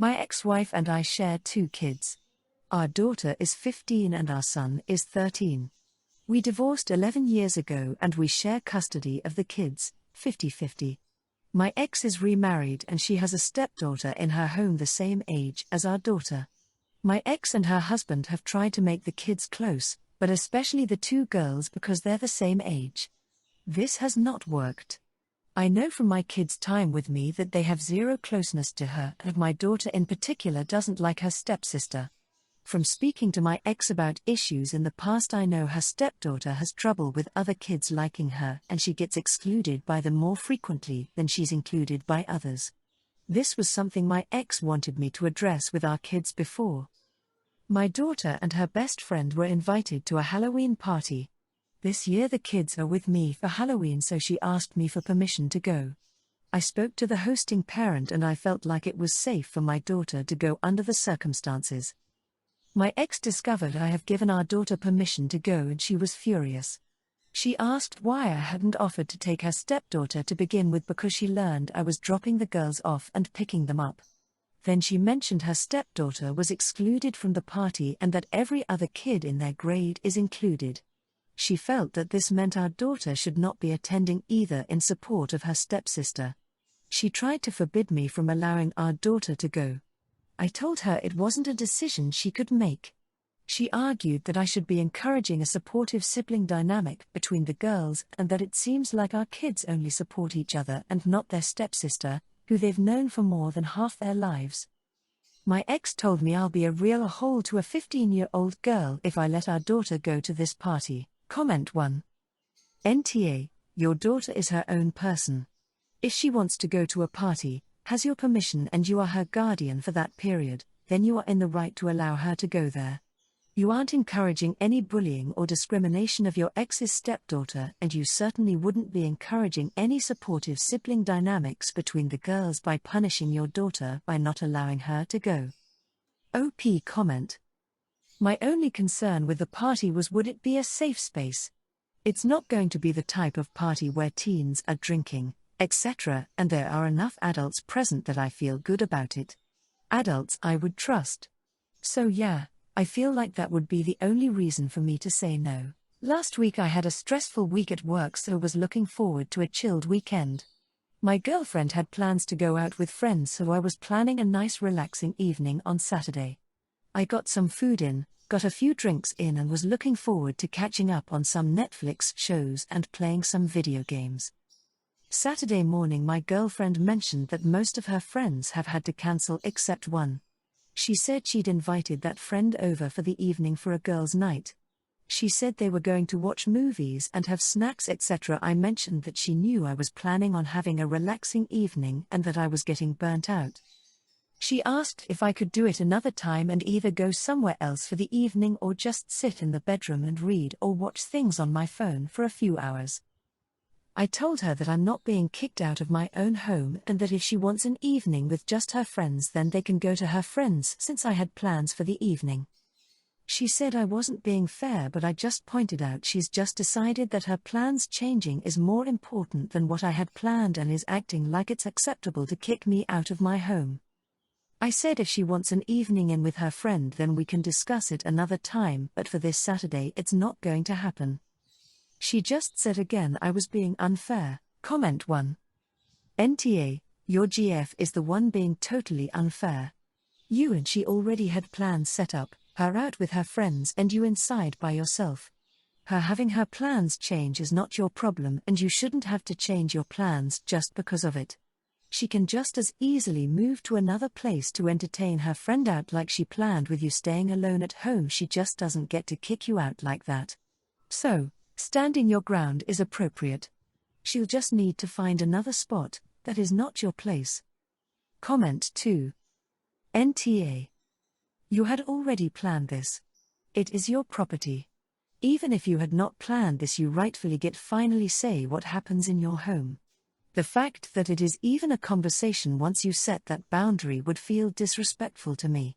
My ex-wife and I share 2 kids. Our daughter is 15 and our son is 13. We divorced 11 years ago and we share custody of the kids, 50-50. My ex is remarried and she has a stepdaughter in her home the same age as our daughter. My ex and her husband have tried to make the kids close, but especially the 2 girls because they're the same age. This has not worked. I know from my kids' time with me that they have zero closeness to her, and my daughter in particular doesn't like her stepsister. From speaking to my ex about issues in the past, I know her stepdaughter has trouble with other kids liking her and she gets excluded by them more frequently than she's included by others. This was something my ex wanted me to address with our kids before. My daughter and her best friend were invited to a Halloween party. This year the kids are with me for Halloween, so she asked me for permission to go. I spoke to the hosting parent and I felt like it was safe for my daughter to go under the circumstances. My ex discovered I have given our daughter permission to go and she was furious. She asked why I hadn't offered to take her stepdaughter to begin with because she learned I was dropping the girls off and picking them up. Then she mentioned her stepdaughter was excluded from the party and that every other kid in their grade is included. She felt that this meant our daughter should not be attending either in support of her stepsister. She tried to forbid me from allowing our daughter to go. I told her it wasn't a decision she could make. She argued that I should be encouraging a supportive sibling dynamic between the girls and that it seems like our kids only support each other and not their stepsister, who they've known for more than half their lives. My ex told me I'll be a real hole to a 15-year-old girl if I let our daughter go to this party. Comment 1. NTA, your daughter is her own person. If she wants to go to a party, has your permission and you are her guardian for that period, then you are in the right to allow her to go there. You aren't encouraging any bullying or discrimination of your ex's stepdaughter, and you certainly wouldn't be encouraging any supportive sibling dynamics between the girls by punishing your daughter by not allowing her to go. OP comment. My only concern with the party was, would it be a safe space? It's not going to be the type of party where teens are drinking, etc., and there are enough adults present that I feel good about it. Adults I would trust. So yeah, I feel like that would be the only reason for me to say no. Last week I had a stressful week at work, so was looking forward to a chilled weekend. My girlfriend had plans to go out with friends, so I was planning a nice relaxing evening on Saturday. I got some food in, got a few drinks in and was looking forward to catching up on some Netflix shows and playing some video games. Saturday morning my girlfriend mentioned that most of her friends have had to cancel except one. She said she'd invited that friend over for the evening for a girls' night. She said they were going to watch movies and have snacks, etc. I mentioned that she knew I was planning on having a relaxing evening and that I was getting burnt out. She asked if I could do it another time and either go somewhere else for the evening or just sit in the bedroom and read or watch things on my phone for a few hours. I told her that I'm not being kicked out of my own home and that if she wants an evening with just her friends then they can go to her friends, since I had plans for the evening. She said I wasn't being fair, but I just pointed out she's just decided that her plans changing is more important than what I had planned and is acting like it's acceptable to kick me out of my home. I said if she wants an evening in with her friend then we can discuss it another time, but for this Saturday it's not going to happen. She just said again I was being unfair. Comment 1. NTA, your GF is the one being totally unfair. You and she already had plans set up, her out with her friends and you inside by yourself. Her having her plans change is not your problem and you shouldn't have to change your plans just because of it. She can just as easily move to another place to entertain her friend out like she planned with you staying alone at home. She just doesn't get to kick you out like that. So, standing your ground is appropriate. She'll just need to find another spot that is not your place. Comment 2. NTA. You had already planned this. It is your property. Even if you had not planned this, you rightfully get finally say what happens in your home. The fact that it is even a conversation once you set that boundary would feel disrespectful to me.